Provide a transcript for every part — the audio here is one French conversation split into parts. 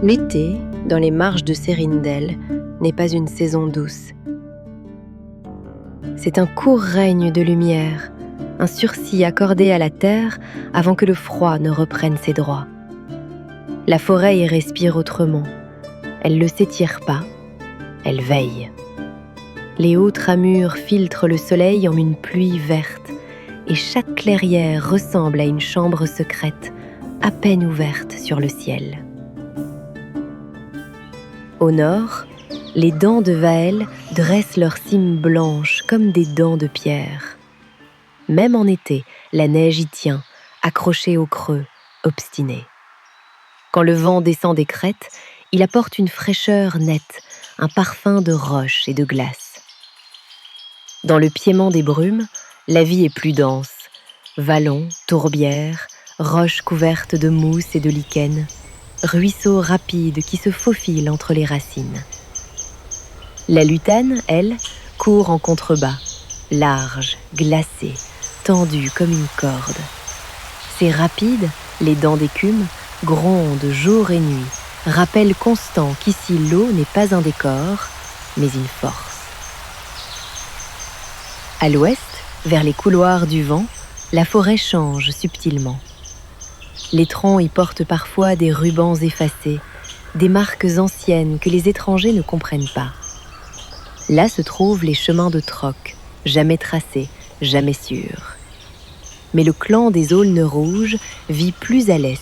L'été, dans les marges de Sérindel, n'est pas une saison douce. C'est un court règne de lumière, un sursis accordé à la terre avant que le froid ne reprenne ses droits. La forêt y respire autrement. Elle ne s'étire pas, elle veille. Les hauts tramures filtrent le soleil en une pluie verte, et chaque clairière ressemble à une chambre secrète, à peine ouverte sur le ciel. Au nord, les dents de Vaël dressent leurs cimes blanches comme des dents de pierre. Même en été, la neige y tient, accrochée au creux, obstinée. Quand le vent descend des crêtes, il apporte une fraîcheur nette, un parfum de roche et de glace. Dans le piémont des brumes, la vie est plus dense. Vallons, tourbières, roches couvertes de mousse et de lichen, ruisseaux rapides qui se faufilent entre les racines. La lutane, elle, court en contrebas, large, glacée, tendue comme une corde. Ces rapides, les dents d'écume, grondent jour et nuit, rappel constant qu'ici l'eau n'est pas un décor, mais une force. À l'ouest, vers les couloirs du vent, la forêt change subtilement. Les troncs y portent parfois des rubans effacés, des marques anciennes que les étrangers ne comprennent pas. Là se trouvent les chemins de troc, jamais tracés, jamais sûrs. Mais le clan des aulnes rouges vit plus à l'est,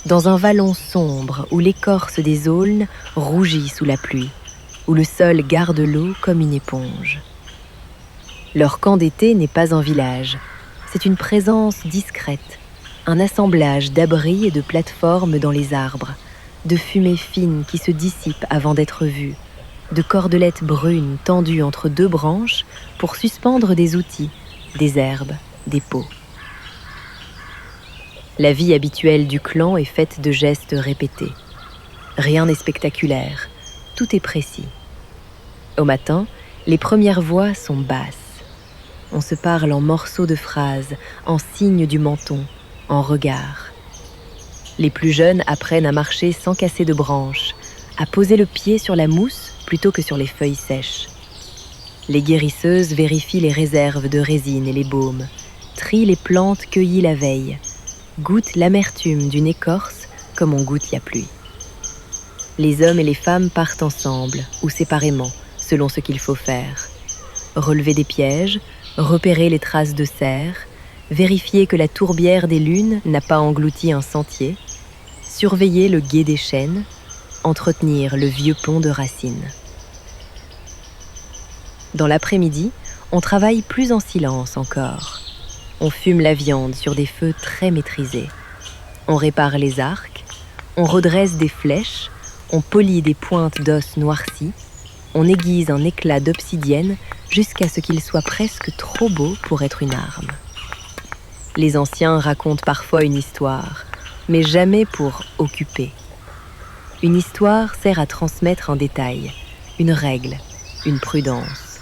dans un vallon sombre où l'écorce des aulnes rougit sous la pluie, où le sol garde l'eau comme une éponge. Leur camp d'été n'est pas un village, c'est une présence discrète, un assemblage d'abris et de plateformes dans les arbres, de fumées fines qui se dissipent avant d'être vues, de cordelettes brunes tendues entre deux branches pour suspendre des outils, des herbes, des pots. La vie habituelle du clan est faite de gestes répétés. Rien n'est spectaculaire, tout est précis. Au matin, les premières voix sont basses. On se parle en morceaux de phrases, en signes du menton, en regards. Les plus jeunes apprennent à marcher sans casser de branches, à poser le pied sur la mousse plutôt que sur les feuilles sèches. Les guérisseuses vérifient les réserves de résine et les baumes, trient les plantes cueillies la veille, goûtent l'amertume d'une écorce comme on goûte la pluie. Les hommes et les femmes partent ensemble ou séparément, selon ce qu'il faut faire. Relever des pièges, repérer les traces de cerf, vérifier que la tourbière des lunes n'a pas englouti un sentier, surveiller le gué des chênes, entretenir le vieux pont de Racine. Dans l'après-midi, on travaille plus en silence encore. On fume la viande sur des feux très maîtrisés. On répare les arcs, on redresse des flèches, on polit des pointes d'os noircis, on aiguise un éclat d'obsidienne jusqu'à ce qu'il soit presque trop beau pour être une arme. Les anciens racontent parfois une histoire, mais jamais pour occuper. Une histoire sert à transmettre un détail, une règle, une prudence.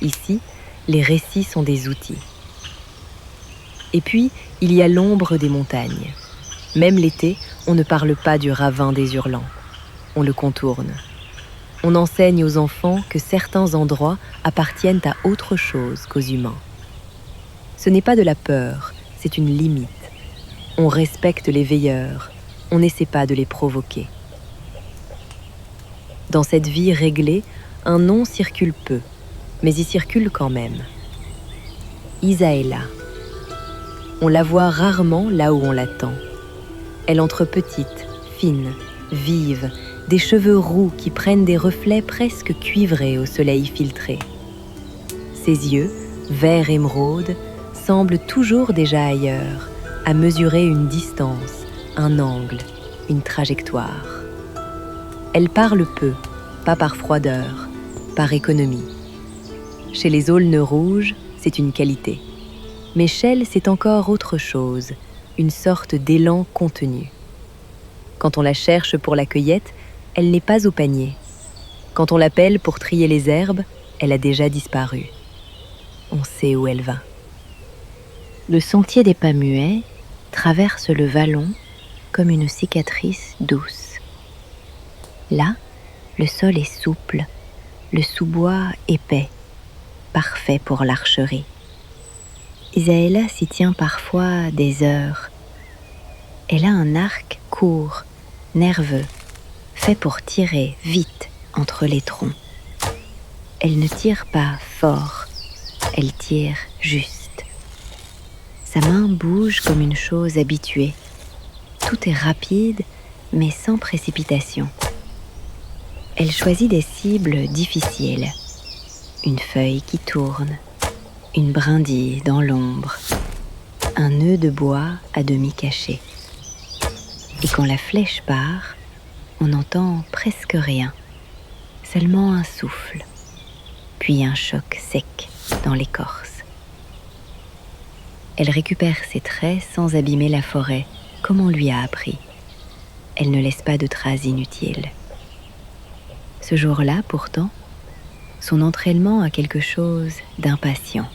Ici, les récits sont des outils. Et puis, il y a l'ombre des montagnes. Même l'été, on ne parle pas du ravin des Hurlans. On le contourne. On enseigne aux enfants que certains endroits appartiennent à autre chose qu'aux humains. Ce n'est pas de la peur, c'est une limite. On respecte les veilleurs, on n'essaie pas de les provoquer. Dans cette vie réglée, un nom circule peu, mais il circule quand même. Isaëlla. On la voit rarement là où on l'attend. Elle entre petite, fine, vive, des cheveux roux qui prennent des reflets presque cuivrés au soleil filtré. Ses yeux, vert émeraude, semblent toujours déjà ailleurs, à mesurer une distance, un angle, une trajectoire. Elle parle peu, pas par froideur, par économie. Chez les aulnes rouges, c'est une qualité. Mais chez elle, c'est encore autre chose, une sorte d'élan contenu. Quand on la cherche pour la cueillette, elle n'est pas au panier. Quand on l'appelle pour trier les herbes, elle a déjà disparu. On sait où elle va. Le sentier des pas muets traverse le vallon comme une cicatrice douce. Là, le sol est souple, le sous-bois épais, parfait pour l'archerie. Isaëlla s'y tient parfois des heures. Elle a un arc court, nerveux, fait pour tirer vite entre les troncs. Elle ne tire pas fort, elle tire juste. Sa main bouge comme une chose habituée. Tout est rapide, mais sans précipitation. Elle choisit des cibles difficiles. Une feuille qui tourne, une brindille dans l'ombre, un nœud de bois à demi caché. Et quand la flèche part, on n'entend presque rien, seulement un souffle, puis un choc sec dans l'écorce. Elle récupère ses traits sans abîmer la forêt, comme on lui a appris. Elle ne laisse pas de traces inutiles. Ce jour-là, pourtant, son entraînement a quelque chose d'impatient,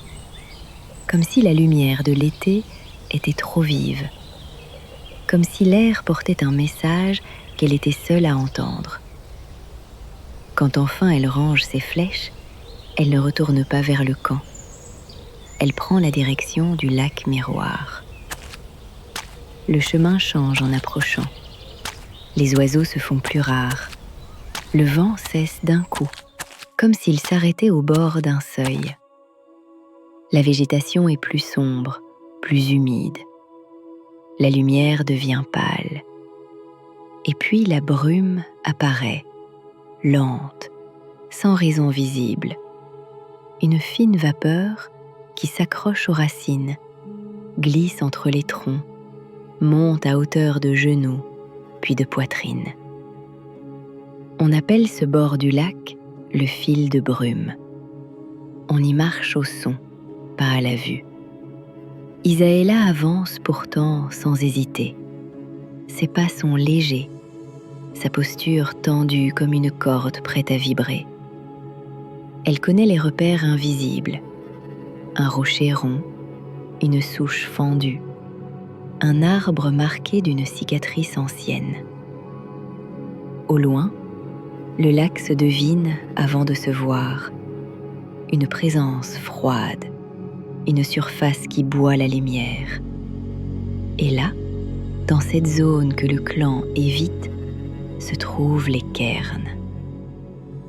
comme si la lumière de l'été était trop vive, comme si l'air portait un message qu'elle était seule à entendre. Quand enfin elle range ses flèches, elle ne retourne pas vers le camp. Elle prend la direction du lac Miroir. Le chemin change en approchant. Les oiseaux se font plus rares. Le vent cesse d'un coup, comme s'il s'arrêtait au bord d'un seuil. La végétation est plus sombre, plus humide. La lumière devient pâle. Et puis la brume apparaît, lente, sans raison visible. Une fine vapeur qui s'accroche aux racines, glisse entre les troncs, monte à hauteur de genoux, puis de poitrine. On appelle ce bord du lac le fil de brume. On y marche au son, pas à la vue. Isaëlla avance pourtant sans hésiter. Ses pas sont légers, sa posture tendue comme une corde prête à vibrer. Elle connaît les repères invisibles. Un rocher rond, une souche fendue, un arbre marqué d'une cicatrice ancienne. Au loin, le lac se devine avant de se voir. Une présence froide, une surface qui boit la lumière. Et là, dans cette zone que le clan évite, se trouvent les cairns.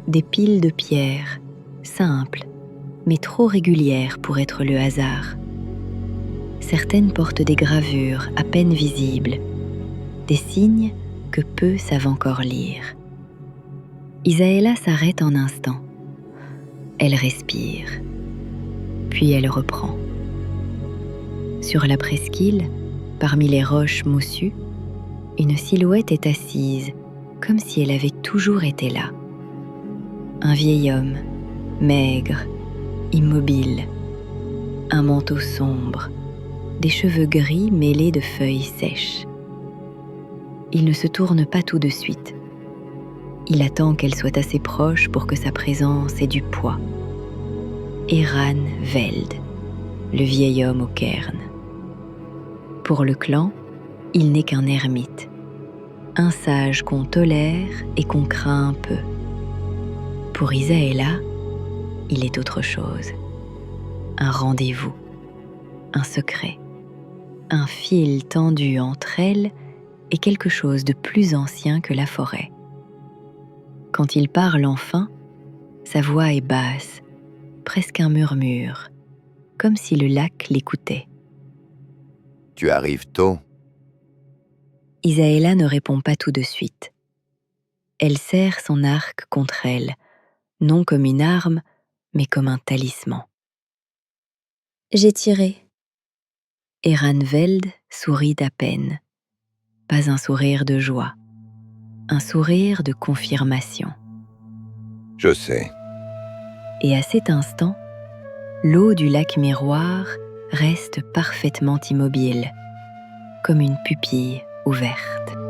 Des piles de pierres, simples, mais trop régulières pour être le hasard. Certaines portent des gravures à peine visibles, des signes que peu savent encore lire. Isaëlla s'arrête un instant. Elle respire, puis elle reprend. Sur la presqu'île, parmi les roches moussues, une silhouette est assise, comme si elle avait toujours été là. Un vieil homme, maigre, immobile, un manteau sombre, des cheveux gris mêlés de feuilles sèches. Il ne se tourne pas tout de suite. Il attend qu'elle soit assez proche pour que sa présence ait du poids. Eran Veld, le vieil homme au cairn. Pour le clan, il n'est qu'un ermite, un sage qu'on tolère et qu'on craint un peu. Pour Isaëlla, il est autre chose. Un rendez-vous, un secret, un fil tendu entre elle et quelque chose de plus ancien que la forêt. Quand il parle enfin, sa voix est basse, presque un murmure, comme si le lac l'écoutait. Tu arrives tôt. Isaëlla ne répond pas tout de suite. Elle serre son arc contre elle, non comme une arme, mais comme un talisman. J'ai tiré. Eran Veld sourit à peine. Pas un sourire de joie, un sourire de confirmation. Je sais. Et à cet instant, l'eau du lac Miroir reste parfaitement immobile, comme une pupille ouverte.